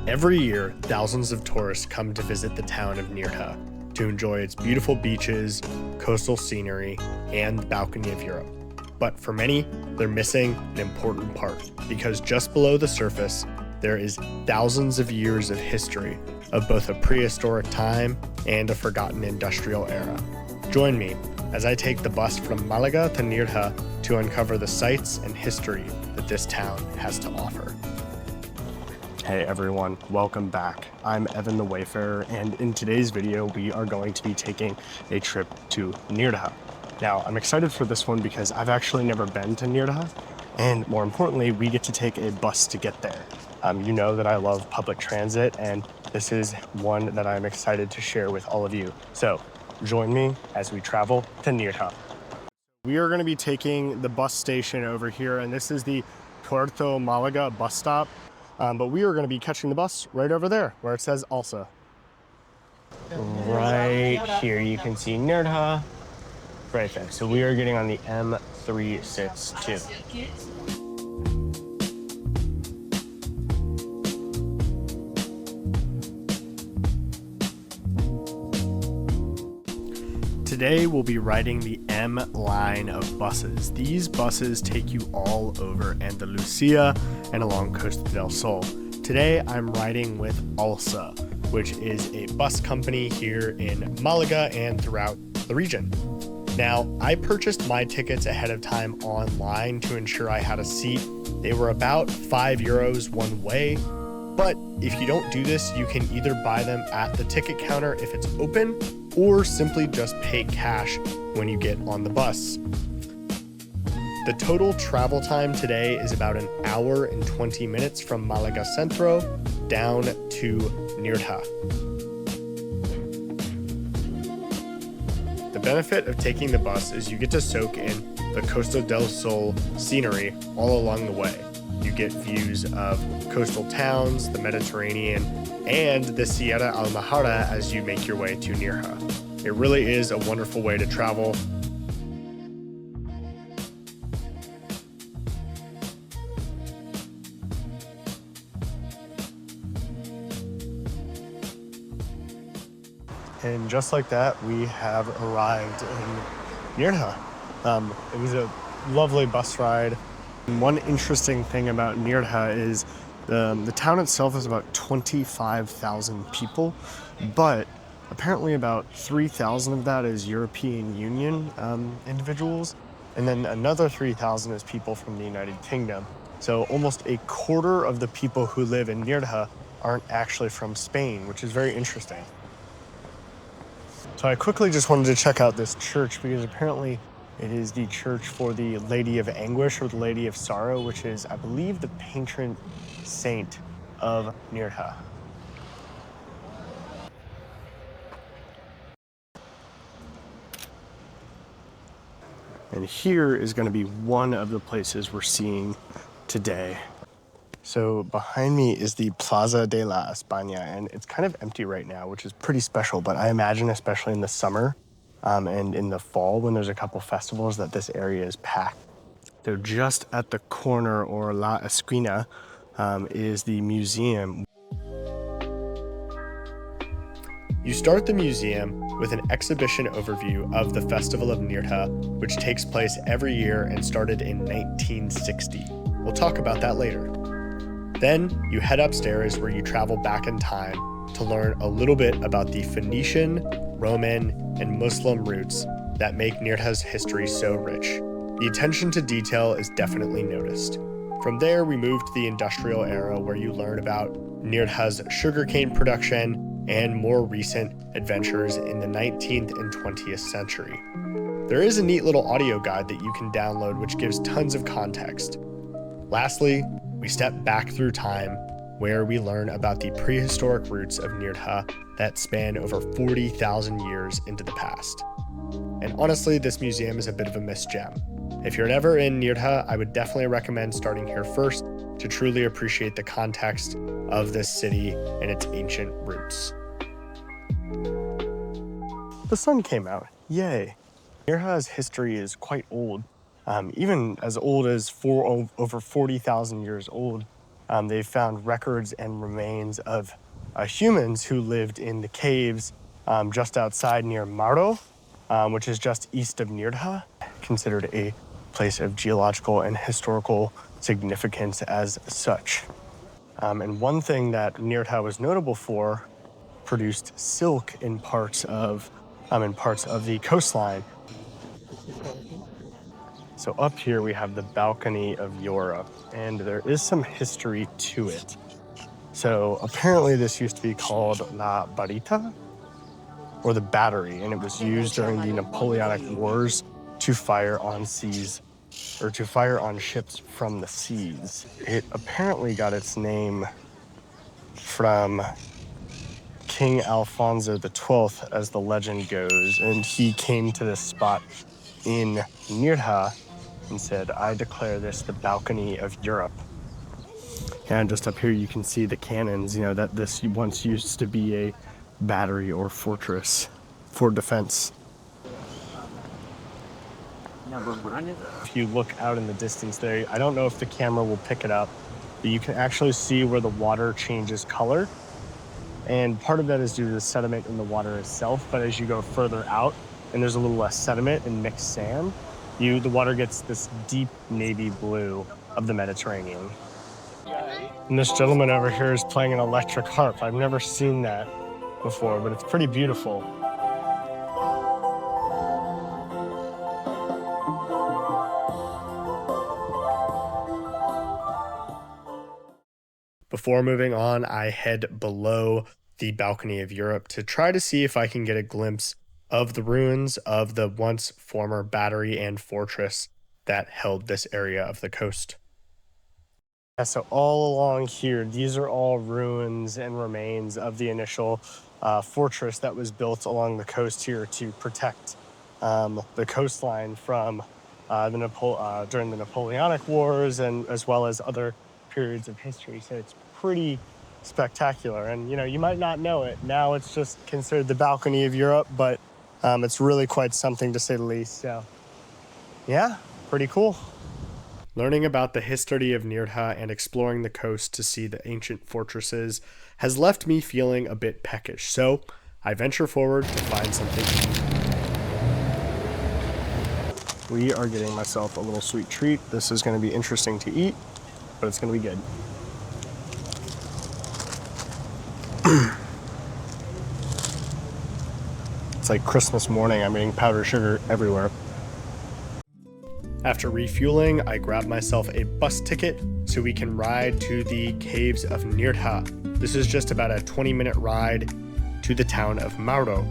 Every year, thousands of tourists come to visit the town of Nerja to enjoy its beautiful beaches, coastal scenery, and the balcony of Europe. But for many, they're missing an important part, because just below the surface, there is thousands of years of history of both a prehistoric time and a forgotten industrial era. Join me as I take the bus from Malaga to Nerja to uncover the sights and history that this town has to offer. Hey everyone, welcome back. I'm Evan the Wayfarer, and in today's video we are going to be taking a trip to Nerja. Now I'm excited for this one because I've actually never been to Nerja, and more importantly we get to take a bus to get there. You know that I love public transit, and this is one that I'm excited to share with all of you. So join me as we travel to Nerja. We are going to be taking the bus station over here, and this is the Puerto Malaga bus stop. But we are going to be catching the bus right over there where it says Alsa. Right here you can see Nerja right there. So we are getting on the M362. Today we'll be riding the M line of buses. These buses take you all over Andalucia and along Costa del Sol. Today I'm riding with Alsa, which is a bus company here in Malaga and throughout the region. Now, I purchased my tickets ahead of time online to ensure I had a seat. They were about €5 one way, but if you don't do this, you can either buy them at the ticket counter if it's open, or simply just pay cash when you get on the bus. The total travel time today is about 1 hour and 20 minutes from Malaga Centro down to Nerja. The benefit of taking the bus is you get to soak in the Costa del Sol scenery all along the way. You get views of coastal towns, the Mediterranean, and the Sierra Almahara as you make your way to Nerja. It really is a wonderful way to travel. And just like that, we have arrived in Nerja. It was a lovely bus ride. And one interesting thing about Nerja is the town itself is about 25,000 people, but apparently about 3,000 of that is European Union individuals, and then another 3,000 is people from the United Kingdom. So almost a quarter of the people who live in Nerja aren't actually from Spain, which is very interesting. So I quickly just wanted to check out this church because apparently it is the church for the Lady of Anguish or the Lady of Sorrow, which is, I believe, the patron saint of Nerja. And here is going to be one of the places we're seeing today. So behind me is the Plaza de la España, and it's kind of empty right now, which is pretty special, but I imagine especially in the summer and in the fall when there's a couple festivals that this area is packed. So just at the corner, or La Esquina, is the museum. You start the museum with an exhibition overview of the Festival of Nerja, which takes place every year and started in 1960. We'll talk about that later. Then you head upstairs where you travel back in time to learn a little bit about the Phoenician, Roman, and Muslim roots that make Nerja's history so rich. The attention to detail is definitely noticed. From there, we move to the industrial era where you learn about Nerja's sugarcane production and more recent adventures in the 19th and 20th century. There is a neat little audio guide that you can download which gives tons of context. Lastly, we step back through time where we learn about the prehistoric roots of Nerja that span over 40,000 years into the past. And honestly, this museum is a bit of a missed gem. If you're ever in Nerja, I would definitely recommend starting here first to truly appreciate the context of this city and its ancient roots. The sun came out, yay. Nerja's history is quite old, even as old as over 40,000 years old. They found records and remains of humans who lived in the caves just outside near Maro, which is just east of Nerja, considered a place of geological and historical significance as such. And one thing that Nerja was notable for, produced silk in parts of the coastline. So up here we have the balcony of Europe, and there is some history to it. So apparently this used to be called La Barita, or the battery, and it was used during the Napoleonic Wars to fire on ships from the seas. It apparently got its name from King Alfonso XII, as the legend goes, and he came to this spot in Nerja and said, "I declare this the balcony of Europe." And just up here you can see the cannons, that this once used to be a battery or fortress for defense. If you look out in the distance there, I don't know if the camera will pick it up, but you can actually see where the water changes color. And part of that is due to the sediment in the water itself, but as you go further out and there's a little less sediment and mixed sand, the water gets this deep navy blue of the Mediterranean. And this gentleman over here is playing an electric harp. I've never seen that before, but it's pretty beautiful. Before moving on, I head below the balcony of Europe to try to see if I can get a glimpse of the ruins of the once former battery and fortress that held this area of the coast. So all along here, these are all ruins and remains of the initial fortress that was built along the coast here to protect the coastline from during the Napoleonic Wars, and as well as other periods of history. So it's pretty spectacular, and you might not know it. Now it's just considered the balcony of Europe, but it's really quite something, to say the least. So yeah, pretty cool. Learning about the history of Nerja and exploring the coast to see the ancient fortresses has left me feeling a bit peckish, so I venture forward to find something to eat. We are getting myself a little sweet treat. This is going to be interesting to eat, but it's going to be good. It's like Christmas morning. I'm eating powdered sugar everywhere. After refueling, I grabbed myself a bus ticket so we can ride to the Caves of Nerja. This is just about a 20-minute ride to the town of Maro.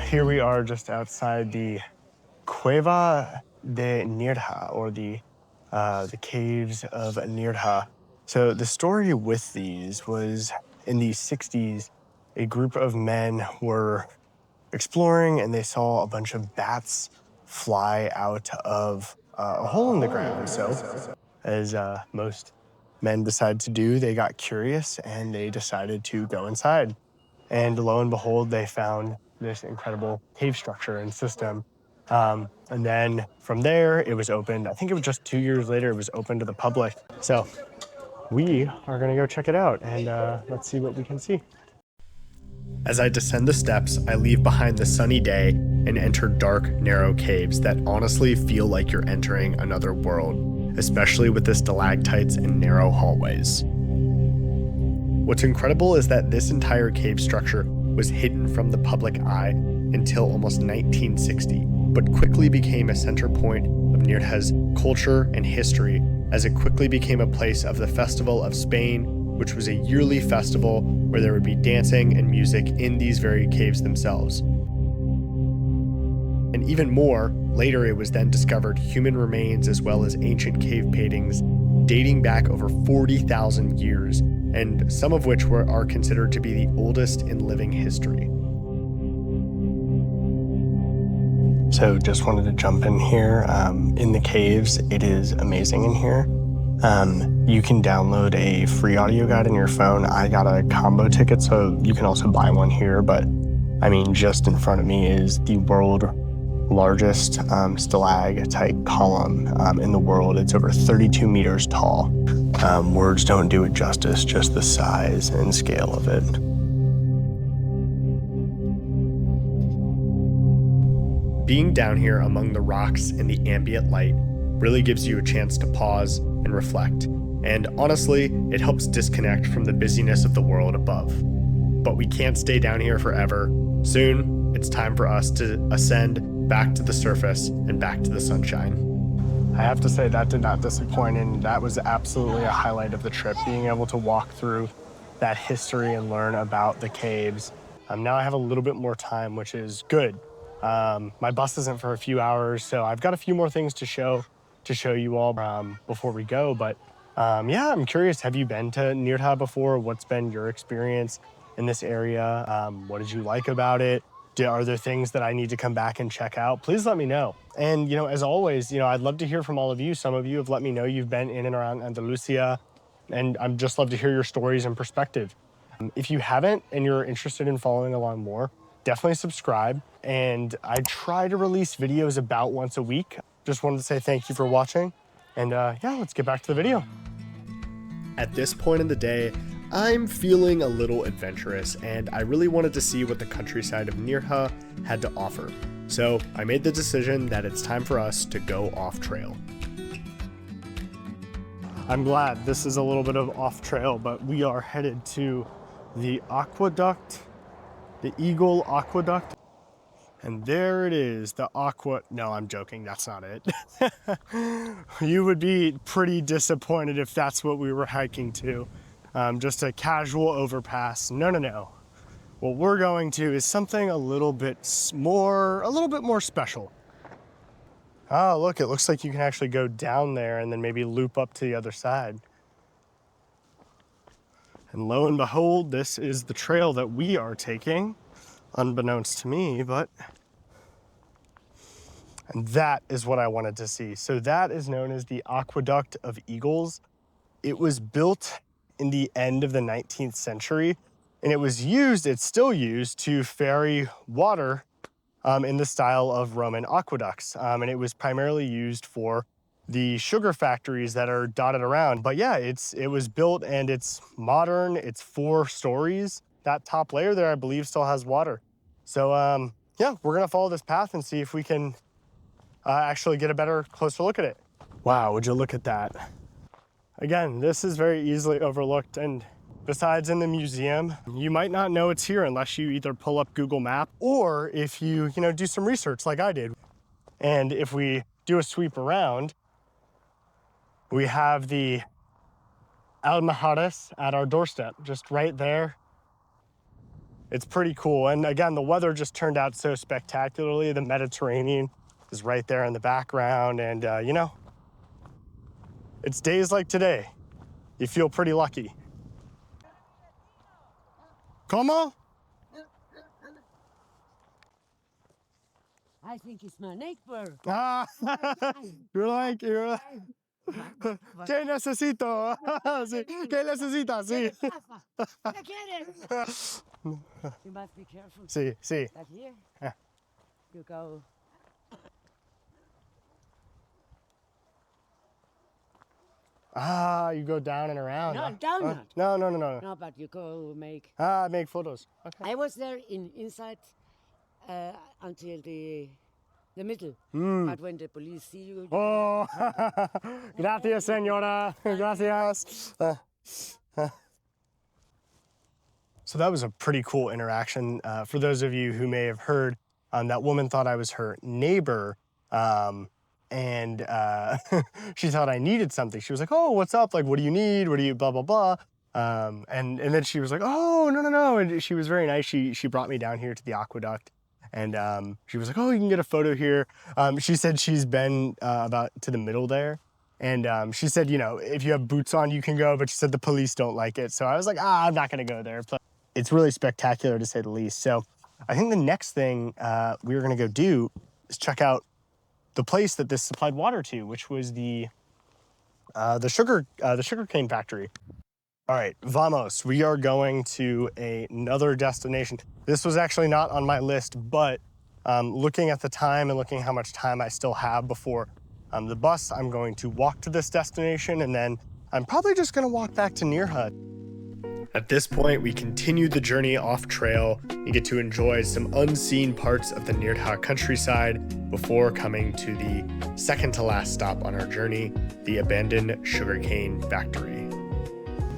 Here we are just outside the Cueva de Nerja, or the Caves of Nerja. So the story with these was, in the 60s, a group of men were exploring and they saw a bunch of bats fly out of a hole in the ground. So, as most men decide to do, they got curious and they decided to go inside. And lo and behold, they found this incredible cave structure and system. And then from there, it was opened. I think it was just 2 years later, it was open to the public. So we are gonna go check it out, and let's see what we can see. As I descend the steps, I leave behind the sunny day and enter dark, narrow caves that honestly feel like you're entering another world, especially with the stalactites and narrow hallways. What's incredible is that this entire cave structure was hidden from the public eye until almost 1960, but quickly became a center point of Nerja's culture and history, as it quickly became a place of the Festival of Spain, which was a yearly festival where there would be dancing and music in these very caves themselves. And even more, later it was then discovered human remains as well as ancient cave paintings dating back over 40,000 years, and some of which are considered to be the oldest in living history. So just wanted to jump in here. In the caves, it is amazing in here. You can download a free audio guide on your phone. I got a combo ticket, so you can also buy one here, but I mean, just in front of me is the world largest stalactite column in the world. It's over 32 meters tall. Words don't do it justice, just the size and scale of it. Being down here among the rocks and the ambient light really gives you a chance to pause and reflect. And honestly, it helps disconnect from the busyness of the world above. But we can't stay down here forever. Soon, it's time for us to ascend back to the surface and back to the sunshine. I have to say that did not disappoint, and that was absolutely a highlight of the trip, being able to walk through that history and learn about the caves. Now I have a little bit more time, which is good. My bus isn't for a few hours, so I've got a few more things to show you all before we go. But yeah, I'm curious, have you been to Nerja before? What's been your experience in this area? What did you like about it? Are there things that I need to come back and check out? Please let me know. And, as always, I'd love to hear from all of you. Some of you have let me know you've been in and around Andalucia, and I'd just love to hear your stories and perspective. If you haven't and you're interested in following along more, definitely subscribe. And I try to release videos about once a week. Just wanted to say thank you for watching. And yeah, let's get back to the video. At this point in the day, I'm feeling a little adventurous, and I really wanted to see what the countryside of Nerja had to offer. So I made the decision that it's time for us to go off trail. I'm glad this is a little bit of off trail, but we are headed to the Aqueduct, the Eagle Aqueduct. And there it is, the no, I'm joking, that's not it. You would be pretty disappointed if that's what we were hiking to. Just a casual overpass. No. What we're going to is something a little bit more special. Oh, look, it looks like you can actually go down there and then maybe loop up to the other side. And lo and behold, this is the trail that we are taking, unbeknownst to me, and that is what I wanted to see. So that is known as the Aqueduct of Eagles. It was built in the end of the 19th century, and it's still used to ferry water in the style of Roman aqueducts. And it was primarily used for the sugar factories that are dotted around. But yeah, it was built and it's modern. It's 4 stories. That top layer there, I believe, still has water. So yeah, we're gonna follow this path and see if we can actually get a closer look at it. Wow, would you look at that? Again, this is very easily overlooked, and besides in the museum, you might not know it's here unless you either pull up Google Maps or if you do some research like I did. And if we do a sweep around, we have the Almahares at our doorstep, just right there. It's pretty cool. And again, the weather just turned out so spectacularly. The Mediterranean is right there in the background. And it's days like today. You feel pretty lucky. ¿Cómo? I think it's my neighbor. Ah, you're like. ¿Qué necesito? Sí. ¿Qué necesitas? Sí. ¿Qué quieres? You must be careful. Sí, sí. Like here, Yeah. you go. Ah, you go down and around. No, down No. No, but you go make. Make photos. Okay. I was there inside until the middle. But when the police see you. Oh, gracias, señora. Gracias. So that was a pretty cool interaction. For those of you who may have heard, that woman thought I was her neighbor, and she thought I needed something. She was like, "Oh, what's up? Like, what do you need? What do you blah blah blah?" And then she was like, "Oh, no," and she was very nice. She brought me down here to the aqueduct, and she was like, "Oh, you can get a photo here." She said she's been about to the middle there, and she said, if you have boots on, you can go, but she said the police don't like it. So I was like, I'm not gonna go there. But it's really spectacular to say the least. So I think the next thing we were gonna go do is check out the place that this supplied water to, which was the sugarcane factory. All right, vamos. We are going to another destination. This was actually not on my list, but looking at the time and looking how much time I still have before the bus, I'm going to walk to this destination, and then I'm probably just going to walk back to Nerja. At this point, we continue the journey off trail and get to enjoy some unseen parts of the Nerja countryside before coming to the second to last stop on our journey, the abandoned sugarcane factory.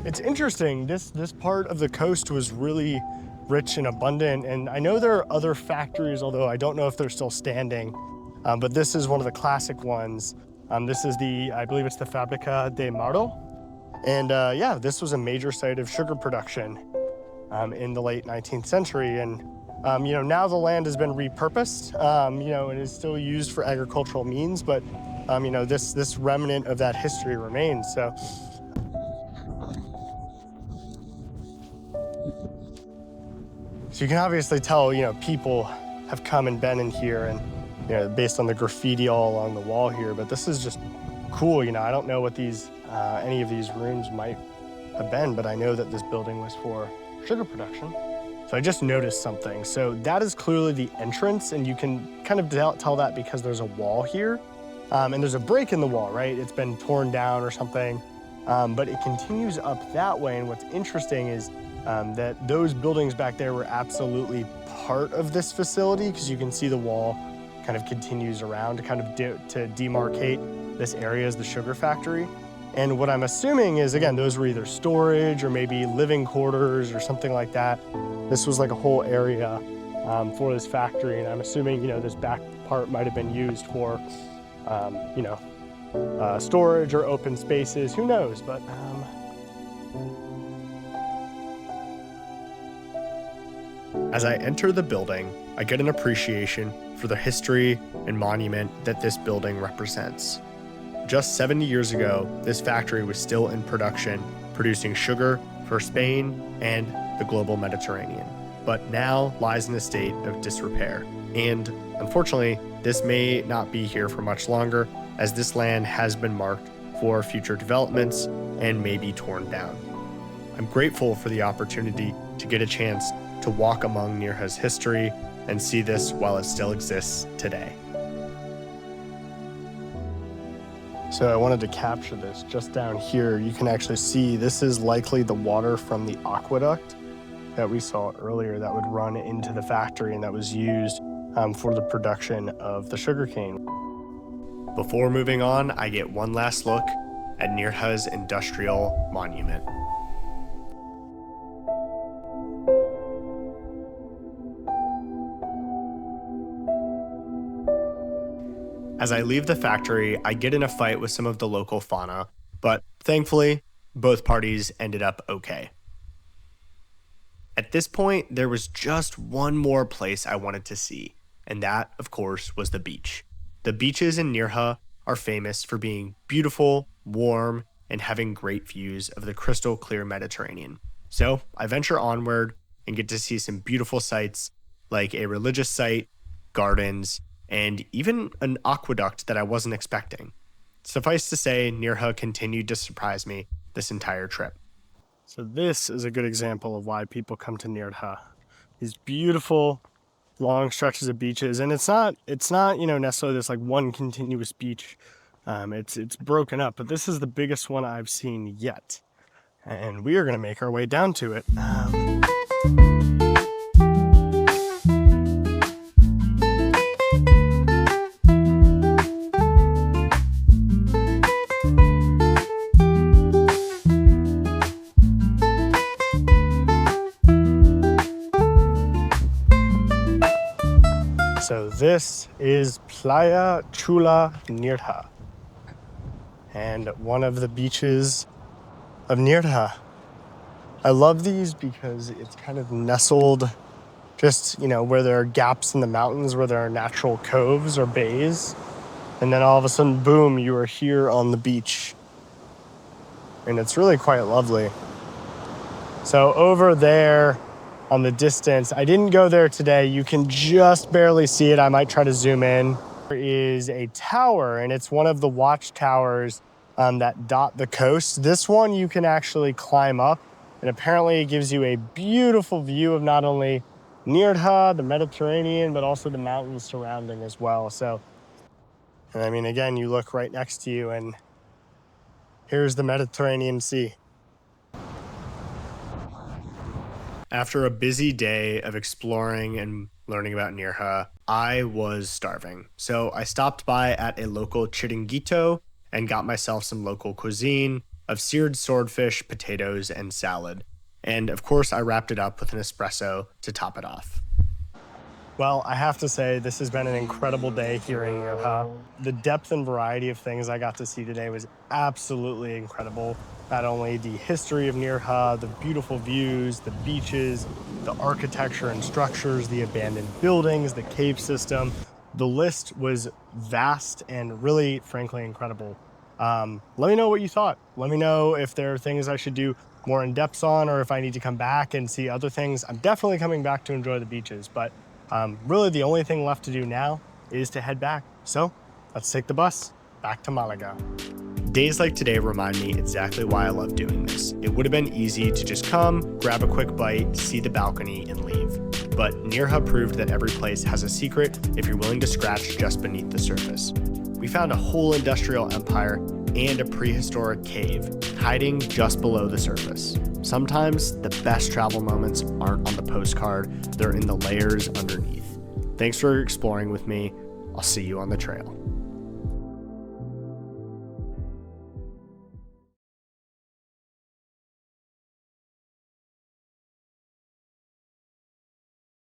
It's interesting, this part of the coast was really rich and abundant, and I know there are other factories, although I don't know if they're still standing, but this is one of the classic ones. This is I believe it's the Factory of Maro. And yeah, this was a major site of sugar production in the late 19th century. And, you know, now the land has been repurposed, you know, and is still used for agricultural means, but, you know, this remnant of that history remains. So you can obviously tell, you know, people have come and been in here, and, you know, based on the graffiti all along the wall here, but this is just cool. You know, I don't know what any of these rooms might have been, but I know that this building was for sugar production. So I just noticed something. So that is clearly the entrance, and you can kind of tell that because there's a wall here, and there's a break in the wall, right? It's been torn down or something, but it continues up that way. And what's interesting is that those buildings back there were absolutely part of this facility, because you can see the wall kind of continues around to kind of to demarcate this area as the sugar factory. And what I'm assuming is, again, those were either storage or maybe living quarters or something like that. This was like a whole area for this factory, and I'm assuming, you know, this back part might have been used for, you know, storage or open spaces. Who knows? But as I enter the building, I get an appreciation for the history and monument that this building represents. Just 70 years ago, this factory was still in production, producing sugar for Spain and the global Mediterranean, but now lies in a state of disrepair. And unfortunately, this may not be here for much longer, as this land has been marked for future developments and may be torn down. I'm grateful for the opportunity to get a chance to walk among Nerja's history and see this while it still exists today. So I wanted to capture this just down here. You can actually see this is likely the water from the aqueduct that we saw earlier that would run into the factory and that was used for the production of the sugarcane. Before moving on, I get one last look at Nerja's industrial monument. As I leave the factory, I get in a fight with some of the local fauna, but thankfully, both parties ended up okay. At this point, there was just one more place I wanted to see, and that, of course, was the beach. The beaches in Nerja are famous for being beautiful, warm, and having great views of the crystal clear Mediterranean. So I venture onward and get to see some beautiful sights like a religious site, gardens, and even an aqueduct that I wasn't expecting. Suffice to say, Nerja continued to surprise me this entire trip. So this is a good example of why people come to Nerja. These beautiful, long stretches of beaches, and it's not you know, necessarily this like one continuous beach. It's broken up, but this is the biggest one I've seen yet, and we are going to make our way down to it. So this is Playa Chula Nerja, and one of the beaches of Nerja. I love these because it's kind of nestled just, you know, where there are gaps in the mountains, where there are natural coves or bays, and then all of a sudden, boom, you are here on the beach. And it's really quite lovely. So over there, on the distance, I didn't go there today. You can just barely see it. I might try to zoom in. There is a tower, and it's one of the watchtowers that dot the coast. This one you can actually climb up, and apparently it gives you a beautiful view of not only Nerja, the Mediterranean, but also the mountains surrounding as well. So, and I mean, again, you look right next to you and here's the Mediterranean Sea. After a busy day of exploring and learning about Nerja, I was starving. So I stopped by at a local chiringuito and got myself some local cuisine of seared swordfish, potatoes, and salad. And of course, I wrapped it up with an espresso to top it off. Well, I have to say, this has been an incredible day here in Nerja. The depth and variety of things I got to see today was absolutely incredible. Not only the history of Nerja, the beautiful views, the beaches, the architecture and structures, the abandoned buildings, the cave system. The list was vast and really, frankly, incredible. Let me know what you thought. Let me know if there are things I should do more in depth on, or if I need to come back and see other things. I'm definitely coming back to enjoy the beaches, but really the only thing left to do now is to head back. So let's take the bus back to Malaga. Days like today remind me exactly why I love doing this. It would have been easy to just come, grab a quick bite, see the balcony, and leave. But Nerja proved that every place has a secret if you're willing to scratch just beneath the surface. We found a whole industrial empire and a prehistoric cave hiding just below the surface. Sometimes the best travel moments aren't on the postcard, they're in the layers underneath. Thanks for exploring with me. I'll see you on the trail.